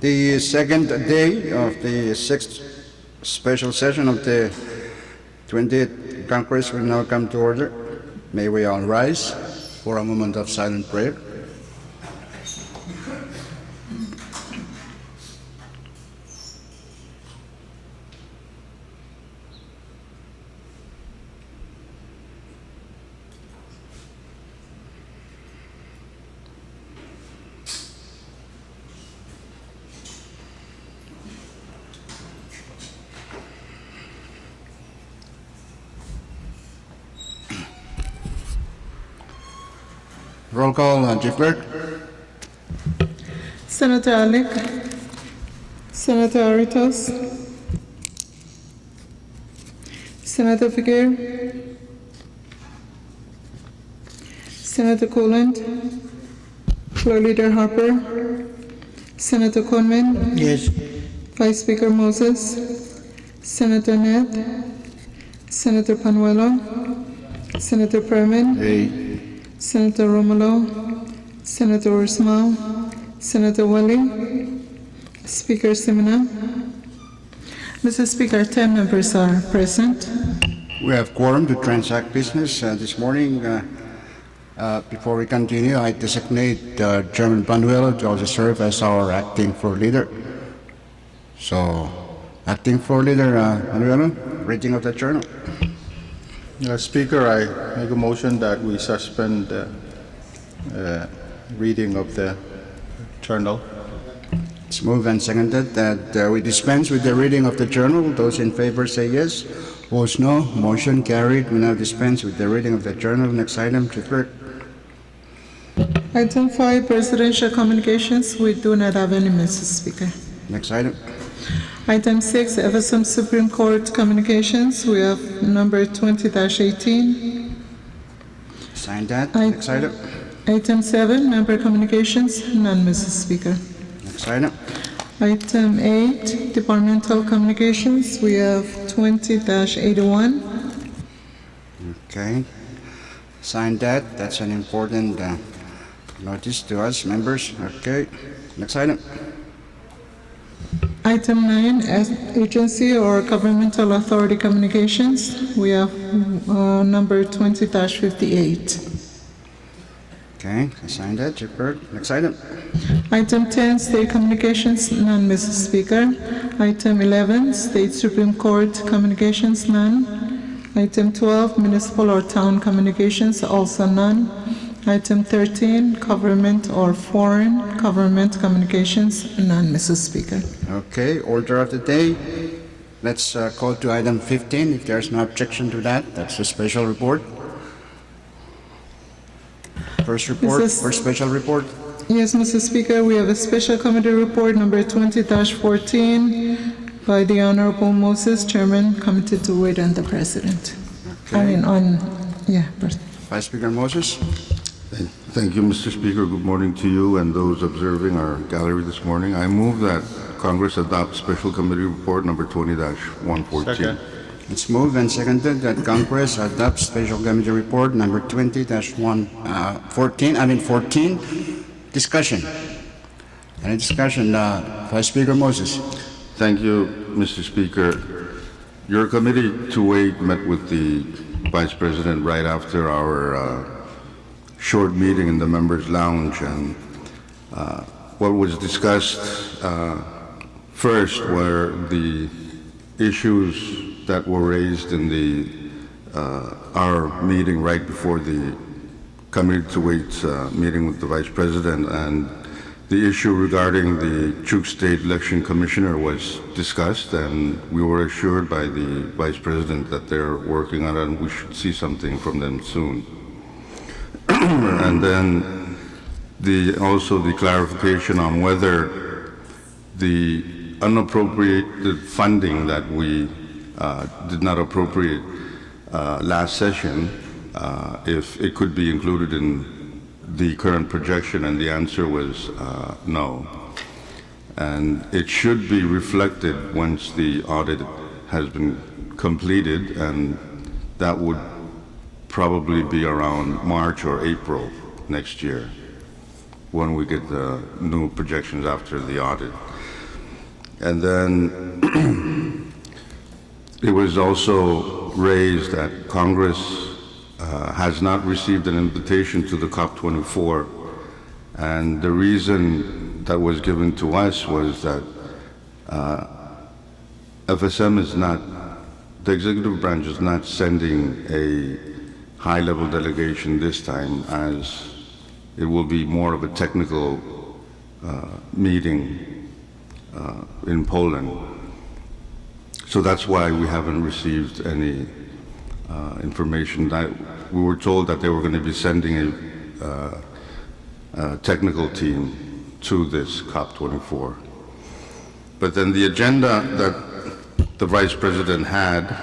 The second day of the sixth special session of the 20th Congress will now come to order. May we all rise for a moment of silent prayer. Roll call, Chief Clerk. Senator Alec, Senator Aritos, Senator Palikir, Senator Coland, Floor Leader Harper, Senator Convene, Yes. Vice Speaker Moses, Senator Ned, Senator Panuelo, Senator Perman, Hey. Senator Romulo, Senator Ursmal, Senator Wesley, Speaker Simina. Mr. Speaker, 10 members are present. We have quorum to transact business this morning. Before we continue, I designate Chairman Panuelo to also serve as our acting floor leader. So, acting floor leader Panuelo, reading of the journal. Speaker, I make a motion that we suspend the reading of the journal. It's moved and seconded that we dispense with the reading of the journal. Those in favor say yes. Opposed no. Motion carried. We now dispense with the reading of the journal. Next item, Chief Clerk. Item 5, Presidential Communications. We do not have any, Mr. Speaker. Next item. Item 6, Everson Supreme Court Communications. We have number 20-18. Sign that. Next item. Item 7, Member Communications. None, Mr. Speaker. Next item. Item 8, Departmental Communications. We have 20-81. Okay. Sign that. That's an important notice to us, members. Okay. Next item. Item 9, Agency or Governmental Authority Communications. We have number 20-58. Okay. I signed that, Chief Clerk. Next item. Item 10, State Communications. None, Mr. Speaker. Item 11, State Supreme Court Communications. None. Item 12, Municipal or Town Communications. Also none. Item 13, Government or Foreign Government Communications. None, Mr. Speaker. Okay. Order of the day. Let's go to item 15. If there's no objection to that, that's a special report. First report, first special report. Yes, Mr. Speaker, we have a special committee report number 20-14 by the Honorable Moses, Chairman, committed to wait on the President. Okay. Vice Speaker Moses. Thank you, Mr. Speaker. Good morning to you and those observing our gallery this morning. I move that Congress adopt Special Committee Report number 20-114. Second. It's moved and seconded that Congress adopt Special Committee Report number 14. Discussion. Any discussion? Vice Speaker Moses. Thank you, Mr. Speaker. Your committee to wait met with the Vice President right after our short meeting in the members' lounge, and what was discussed first were the issues that were raised in the our meeting right before the committee to wait meeting with the Vice President, and the issue regarding the Chuk State Election Commissioner was discussed, and we were assured by the Vice President that they're working on it and we should see something from them soon. And then also the clarification on whether the unappropriated funding that we did not appropriate last session, if it could be included in the current projection, and the answer was no. And it should be reflected once the audit has been completed, and that would probably be around March or April next year when we get the new projections after the audit. And then it was also raised that Congress has not received an invitation to the COP24, and the reason that was given to us was that FSM is not, the executive branch is not sending a high-level delegation this time, as it will be more of a technical meeting in Poland. So that's why we haven't received any information. That we were told that they were going to be sending a technical team to this COP24. But then the agenda that the Vice President had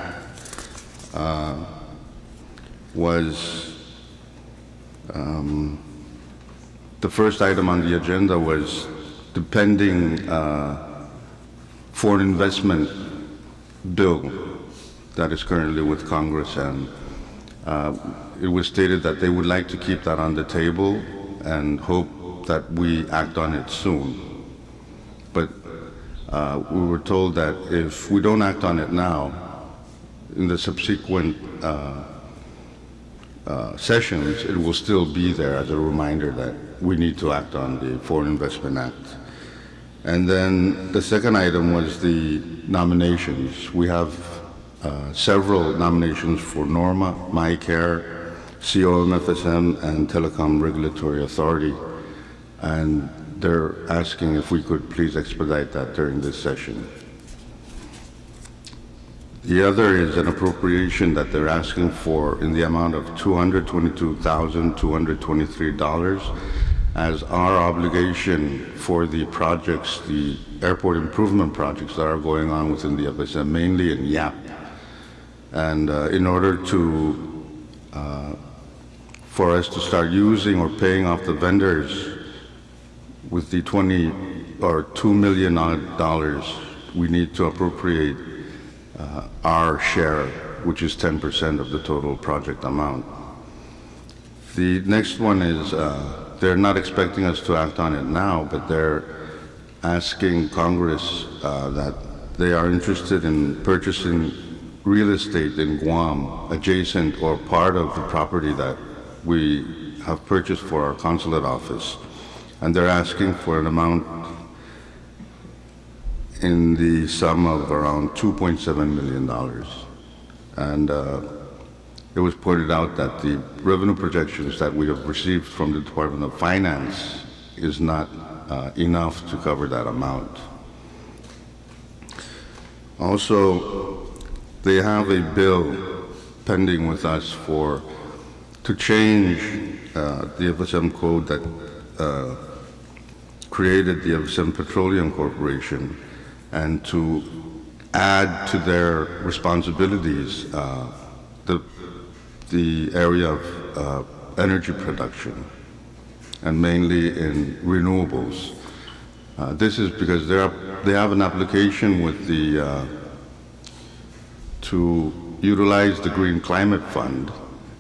was the first item on the agenda was the pending foreign investment bill that is currently with Congress, and it was stated that they would like to keep that on the table and hope that we act on it soon. But we were told that if we don't act on it now, in the subsequent sessions, it will still be there as a reminder that we need to act on the Foreign Investment Act. And then the second item was the nominations. We have several nominations for NORMA, MyCare, COMFSM, and Telecom Regulatory Authority. And they're asking if we could please expedite that during this session. The other is an appropriation that they're asking for in the amount of $222,223 as our obligation for the projects, the airport improvement projects that are going on within the FSM, mainly in YAP. And in order to, for us to start using or paying off the vendors with the $2 million, we need to appropriate our share, which is 10% of the total project amount. The next one is, they're not expecting us to act on it now, but they're asking Congress that they are interested in purchasing real estate in Guam, adjacent or part of the property that we have purchased for our consulate office. And they're asking for an amount in the sum of around $2.7 million. And it was pointed out that the revenue projections that we have received from the Department of Finance is not enough to cover that amount. Also, they have a bill pending with us to change the FSM code that created the FSM Petroleum Corporation, and to add to their responsibilities the area of energy production, and mainly in renewables. This is because they have an application with the to utilize the Green Climate Fund,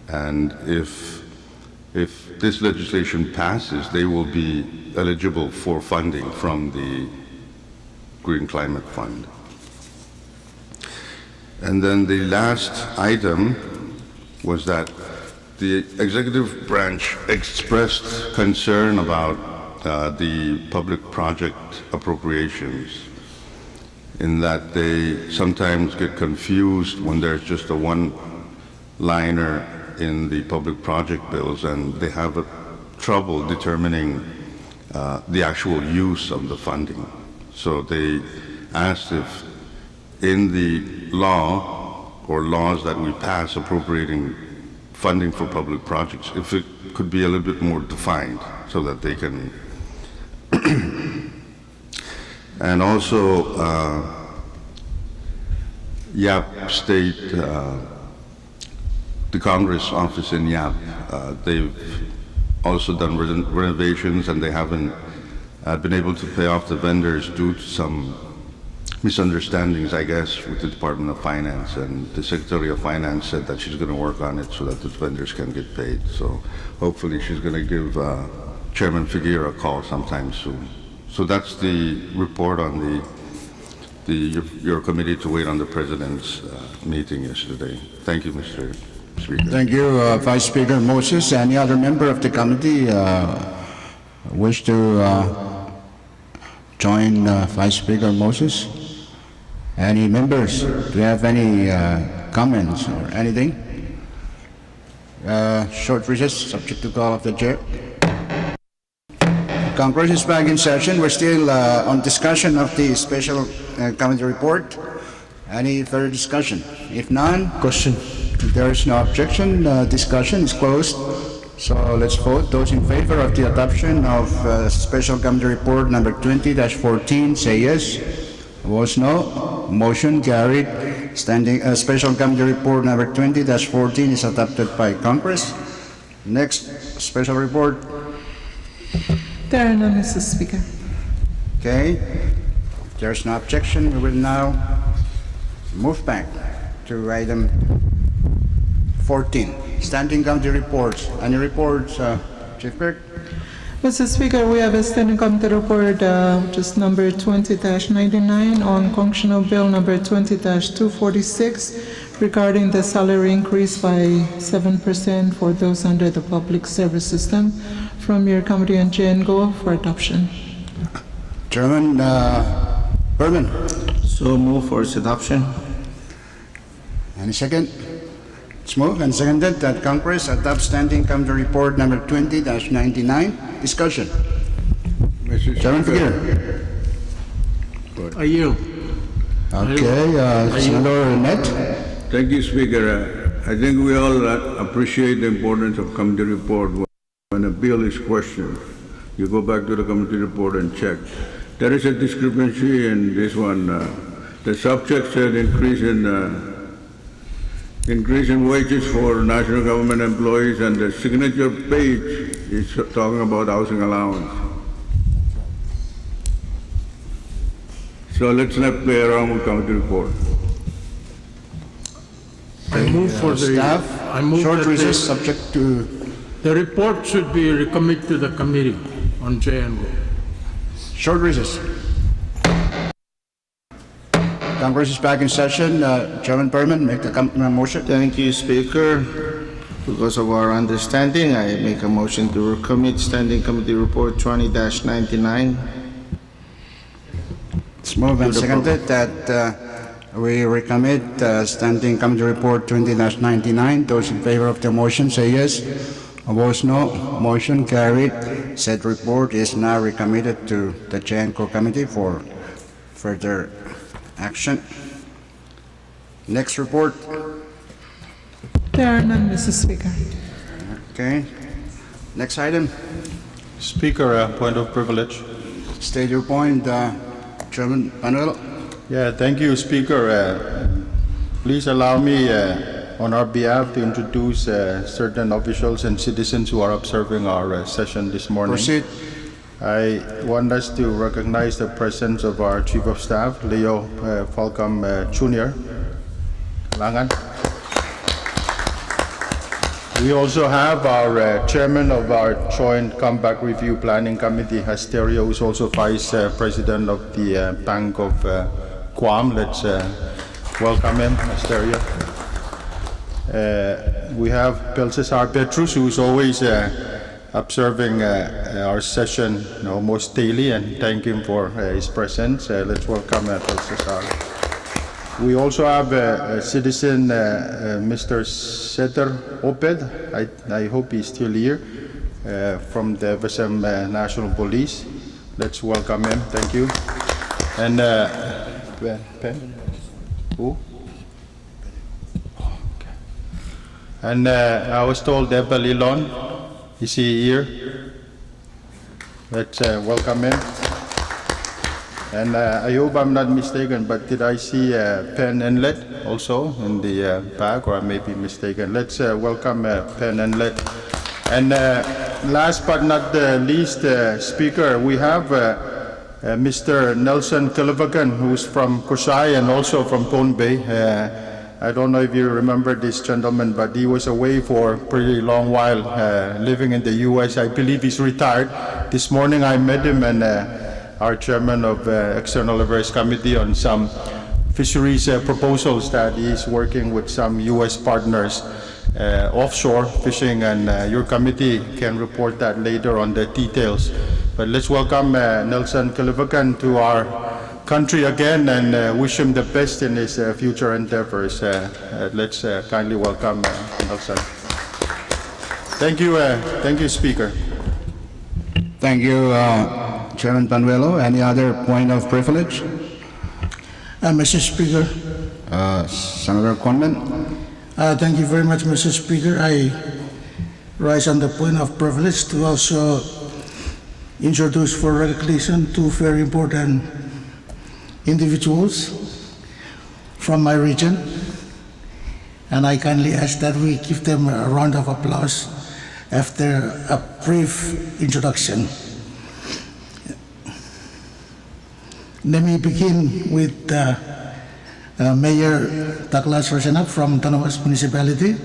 and if this legislation passes, they will be eligible for funding from the Green Climate Fund. And then the last item was that the executive branch expressed concern about the public project appropriations, in that they sometimes get confused when there's just a one-liner in the public project bills, and they have trouble determining the actual use of the funding. So they asked if in the law or laws that we pass appropriating funding for public projects, if it could be a little bit more defined so that they can and also YAP State, the Congress office in YAP, they've also done renovations, and they haven't been able to pay off the vendors due to some misunderstandings, I guess, with the Department of Finance, and the Secretary of Finance said that she's going to work on it so that the vendors can get paid. So hopefully she's going to give Chairman Figueroa a call sometime soon. So that's the report on the your committee to wait on the president's meeting yesterday. Thank you, Mr. Speaker. Thank you, Vice Speaker Moses. Any other member of the committee wish to join Vice Speaker Moses? Any members? Do you have any comments or anything? Short recess, subject to call of the chair. Congress is back in session. We're still on discussion of the special committee report. Any further discussion? If none, Question. if there is no objection, discussion is closed. So let's vote. Those in favor of the adoption of special committee report number 20-14, say yes. Opposed, no. Motion carried. Standing special committee report number 20-14 is adopted by Congress. Next special report. There are none, Mr. Speaker. Okay. If there's no objection, we will now move back to item 14. Standing committee reports. Any reports, Chief Clerk? Mr. Speaker, we have a standing committee report, which is number 20-99 on Functional Bill number 20-246 regarding the salary increase by 7% for those under the public service system from your committee on JNGO for adoption. Chairman Berman. So move for its adoption. Any second? It's moved and seconded that Congress adopt standing committee report number 20-99. Discussion. Mr. Chairman Speaker, Palikir. I yield. Okay, Senator Net. Thank you, Speaker. I think we all appreciate the importance of committee report. When a bill is questioned, you go back to the committee report and check. There is a discrepancy in this one. The subject said increase in wages for national government employees, and the signature page is talking about housing allowance. So let's not play around with committee report. I move for the, Staff, I move short that recess subject to the report should be recommitted to the committee on JNGO. short recess. Congress is back in session. Chairman Berman, make the motion. Thank you, Speaker. Because of our understanding, I make a motion to recommit Standing Committee Report 20-99. It's moved and seconded that we recommit Standing Committee Report 20-99. Those in favor of the motion say yes. Opposed, no. Motion carried. Said report is now recommitted to the JNCO Committee for further action. Next report. There are none, Mr. Speaker. Okay. Next item. Speaker, point of privilege. State your point, Chairman Manuel. Yeah, thank you, Speaker. Please allow me, on our behalf, to introduce certain officials and citizens who are observing our session this morning. Proceed. I want us to recognize the presence of our Chief of Staff, Leo Falcom Jr. Langan. We also have our Chairman of our Joint Comeback Review Planning Committee, Asterio, who's also Vice President of the Bank of Guam. Let's welcome him, Asterio. We have Belsasar Petrus, who's always observing our session almost daily, and thank him for his presence. Let's welcome Belsasar. We also have a citizen, Mr. Setter Oped. I hope he's still here, from the VSM National Police. Let's welcome him. Thank you. And Pen? Who? Okay. And I was told Debel Ilon. Is he here? Let's welcome him. And I hope I'm not mistaken, but did I see Pen Inlet also in the back, or I may be mistaken? Let's welcome Pen Inlet. And last but not the least, Speaker, we have Mr. Nelson Kilavagan, who's from Kusai and also from POHNPEI. I don't know if you remember this gentleman, but he was away for a pretty long while, living in the U.S. I believe he's retired. This morning I met him, and our chairman of External Affairs Committee on some fisheries proposals that he's working with some U.S. partners offshore fishing, and your committee can report that later on the details. But let's welcome Nelson Kalivakan to our country again and wish him the best in his future endeavors. Let's kindly welcome Nelson. Thank you, Speaker. Thank you, Chairman Panuelo. Any other point of privilege? Mr. Speaker, Senator Convene. thank you very much, Mr. Speaker. I rise on the point of privilege to also introduce for recognition two very important individuals from my region, and I kindly ask that we give them a round of applause after a brief introduction. Let me begin with Mayor Douglas Rosenap from Tanawas Municipality,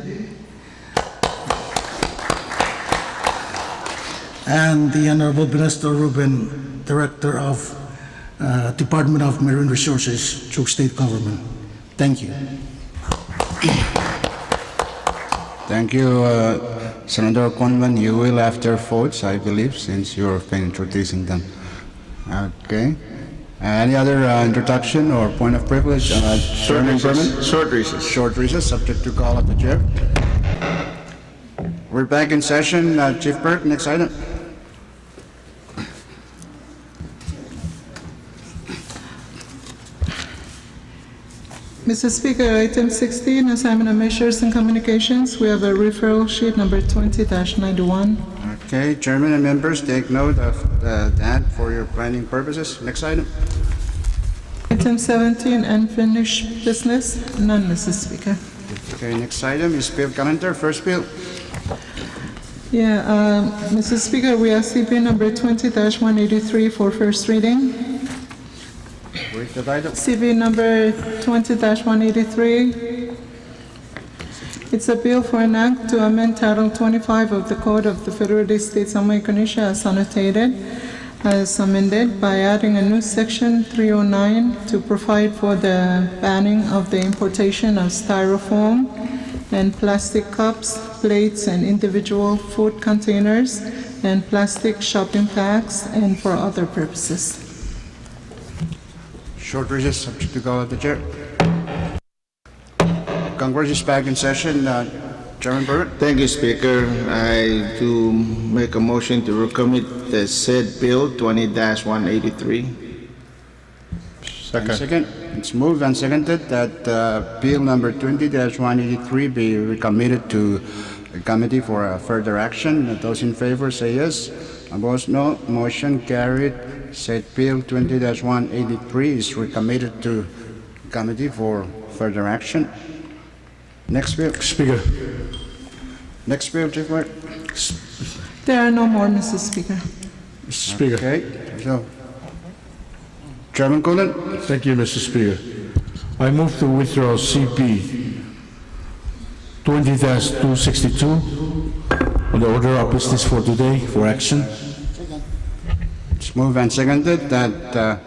and the Honorable Minister Ruben, Director of Department of Marine Resources, Truk State Government. Thank you. Thank you, Senator Convene. You will after votes, I believe, since you've been introducing them. Okay. Any other introduction or point of privilege? Short recess. Short recess, subject to call of the chair. We're back in session. Chief Burke, next item. Mr. Speaker, item 16, assignment of measures and communications. We have a referral sheet number 20-91. Okay, Chairman and members, take note of that for your planning purposes. Next item. Item 17, unfinished business. None, Mr. Speaker. Okay, next item is bill calendar. First bill. Yeah, Mr. Speaker, we have CP number 20-183 for first reading. Read the title. CP number 20-183. It's a bill for an act to amend Title 25 of the Code of the Federated States of Micronesia as annotated, as amended by adding a new section 309 to provide for the banning of the importation of styrofoam and plastic cups, plates, and individual food containers, and plastic shopping bags, and for other purposes. Short recess, subject to call of the chair. Congress is back in session. Chairman Burke. Thank you, Speaker. I do make a motion to recommit the said bill 20-183. Second. It's moved and seconded that bill number 20-183 be recommitted to the committee for further action. Those in favor say yes. Opposed, no. Motion carried. Said bill 20-183 is recommitted to committee for further action. Next bill. Speaker. Next bill, Chief Clerk. There are no more, Mr. Speaker. Mr. Speaker. Okay, so Chairman Cullen. Thank you, Mr. Speaker. I move to withdraw CP 20-262 on the order of business for today for action. It's moved and seconded that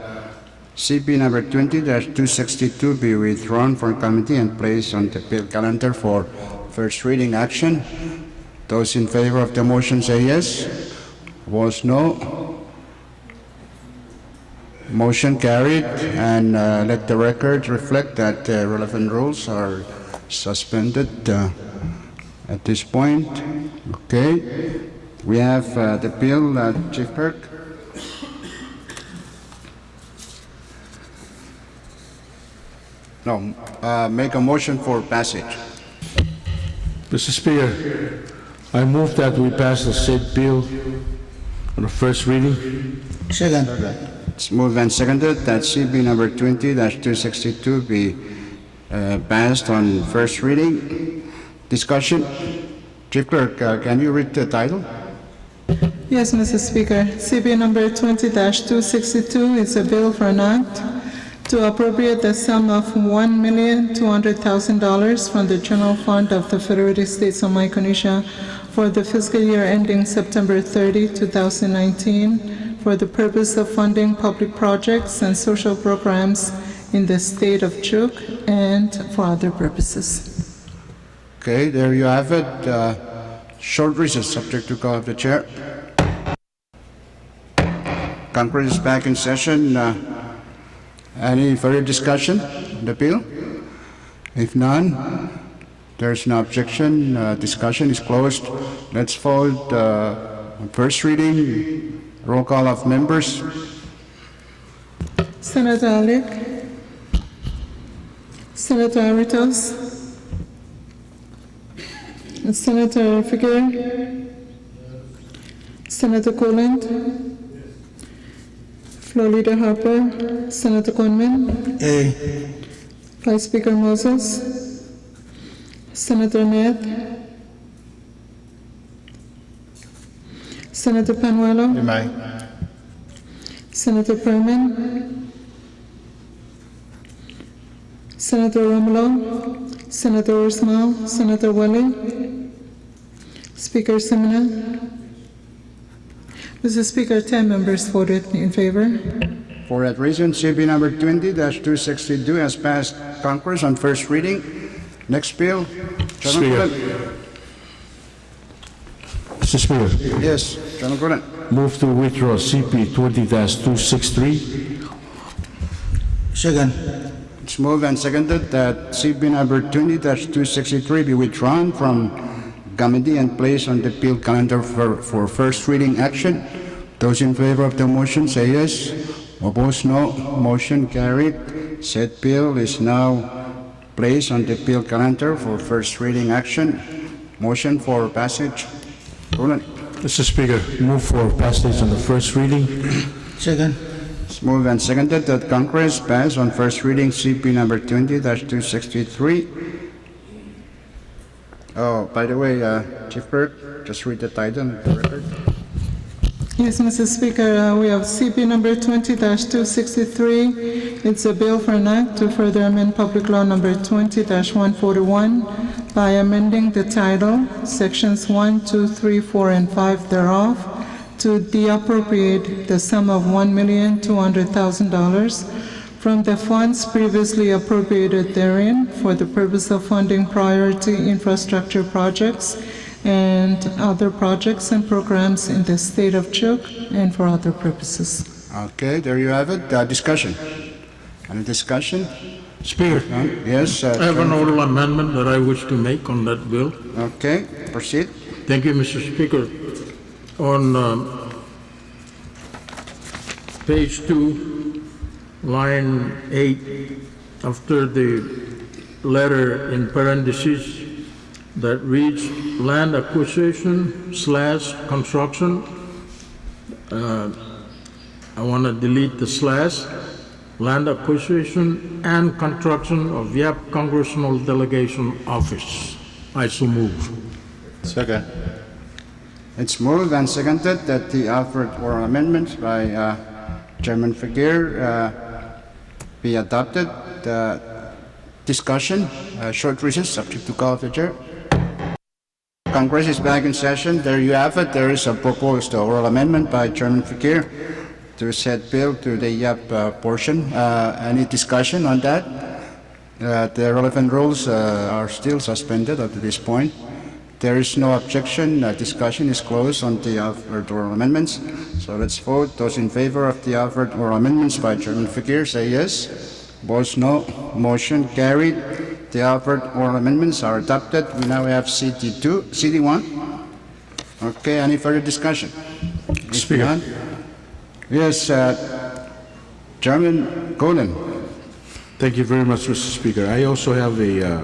CP number 20-262 be withdrawn from committee and placed on the bill calendar for first reading action. Those in favor of the motion say yes. Opposed, no. Motion carried, and let the record reflect that relevant rules are suspended at this point. Okay, we have the bill, Chief Burke. No, make a motion for passage. Mr. Speaker, I move that we pass the said bill on the first reading. Second. It's moved and seconded that CB number 20-262 be passed on first reading. Discussion. Chief Clerk, can you read the title? Yes, Mr. Speaker. CB number 20-262 is a bill for an act to appropriate the sum of $1,200,000 from the General Fund of the Federated States of Micronesia for the fiscal year ending September 30, 2019, for the purpose of funding public projects and social programs in the state of Chuk and for other purposes. Okay, there you have it. Short recess, subject to call of the chair. Congress is back in session. Any further discussion on the bill? If none, there's no objection. Discussion is closed. Let's vote on first reading. Roll call of members. Senator Alec, Senator Aritos, Senator Figuer, Senator Coland, Floor Leader Harper, Senator Convene, A. Vice Speaker Moses, Senator Ned, Senator Panuelo, Senator Perman, Senator Romulo, Senator Ursmal, Senator Wesley, Speaker Simina. Mr. Speaker, 10 members voted in favor. For that reason, CB number 20-262 has passed Congress on first reading. Next bill. Chairman Gulen. Mr. Speaker, Yes, Chairman Gulen. move to withdraw CP 20-263. Second. It's moved and seconded that CB number 20-263 be withdrawn from committee and placed on the bill calendar for first reading action. Those in favor of the motion say yes. Opposed, no. Motion carried. Said bill is now placed on the bill calendar for first reading action. Motion for passage. Gulen. Mr. Speaker, move for passage on the first reading. Second. It's moved and seconded that Congress pass on first reading CP number 20-263. Oh, by the way, Chief Clerk, just read the title of the record. Yes, Mr. Speaker, we have CP number 20-263. It's a bill for an act to further amend Public Law number 20-141 by amending the title, sections 1, 2, 3, 4, and 5 thereof, to deappropriate the sum of $1,200,000 from the funds previously appropriated therein for the purpose of funding priority infrastructure projects and other projects and programs in the state of Chuk and for other purposes. Okay, there you have it. Discussion. Any discussion? Speaker, Yes. I have an oral amendment that I wish to make on that bill. Okay, proceed. Thank you, Mr. Speaker. On page 2, line 8, after the letter in parentheses that reads land acquisition / construction, I want to delete the slash. Land acquisition and construction of YAP Congressional Delegation Office. I so move. Second. It's moved and seconded that the offered oral amendments by Chairman Figuer be adopted. Discussion, short recess, subject to call of the chair. Congress is back in session. There you have it. There is a proposed oral amendment by Chairman Figuer to set bill to the YAP portion. Any discussion on that? The relevant rules are still suspended up to this point. There is no objection. Discussion is closed on the offered oral amendments. So let's vote. Those in favor of the offered oral amendments by Chairman Figuer say yes. Opposed, no. Motion carried. The offered oral amendments are adopted. We now have CD1. Okay, any further discussion? Speaker. Yes, Chairman Colen. Thank you very much, Mr. Speaker. I also have a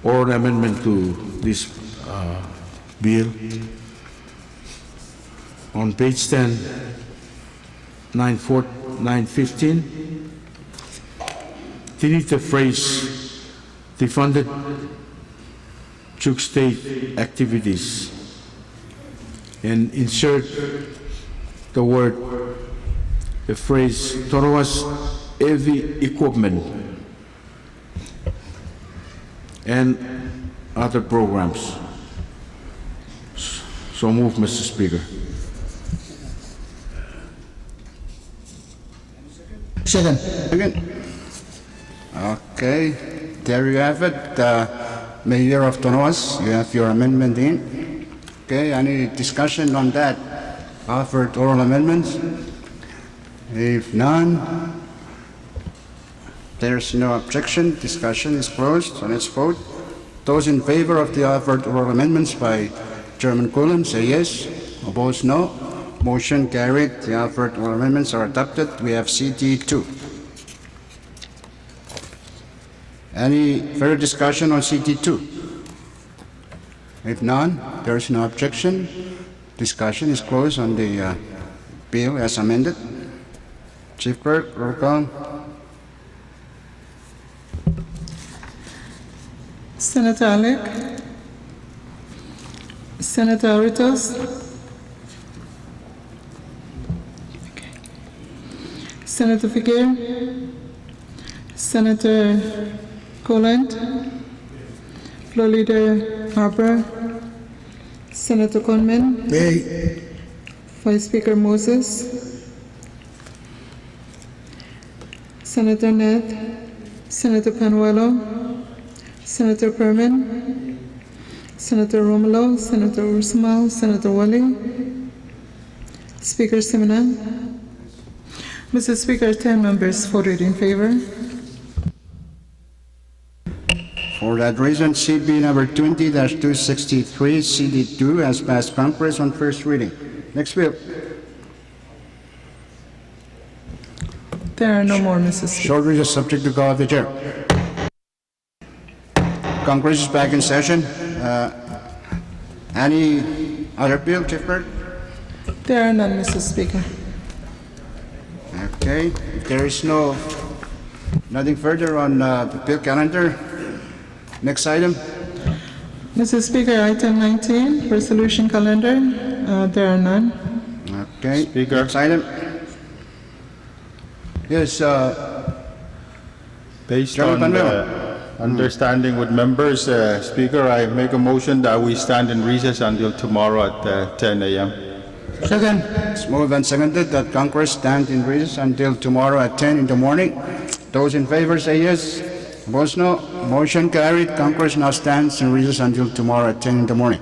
oral amendment to this bill. On page 10, 915, delete the phrase defunded Chuk State activities and insert the phrase Torawas heavy equipment and other programs. So move, Mr. Speaker. Second. Again. Okay, there you have it. Mayor of Tonoas, you have your amendment in. Okay, any discussion on that? Offered oral amendments? If none, there's no objection. Discussion is closed, so let's vote. Those in favor of the offered oral amendments by Chairman Cullen, say yes. Opposed, no. Motion carried. The offered oral amendments are adopted. We have CT2. Any further discussion on CT2? If none, there is no objection. Discussion is closed on the bill as amended. Chief Clerk, roll call. Senator Alec, Senator Aritos, Senator Figuer, Senator Colland, Floor Leader Harper, Senator Convene, Yay. Vice Speaker Moses, Senator Ned, Senator Panuelo, Senator Perman, Senator Romulo, Senator Ursmal, Senator Wally, Speaker Simina. Mr. Speaker, 10 members voted in favor. For that reason, CB number 20-263, CD2, has passed Congress on first reading. Next bill. There are no more, Mr. Speaker. Short recess subject to call of the chair. Congress is back in session. Any other bill, Chief Clerk? There are none, Mr. Speaker. Okay, there is nothing further on the bill calendar. Next item. Mr. Speaker, item 19, resolution calendar. There are none. Okay. Speaker. Next item. Yes, Based Chairman on Manuel. understanding with members, Speaker, I make a motion that we stand in recess until tomorrow at 10 a.m. Second. It's moved and seconded that Congress stand in recess until tomorrow at 10 in the morning. Those in favor say yes. Opposed, no. Motion carried. Congress now stands in recess until tomorrow at 10 in the morning.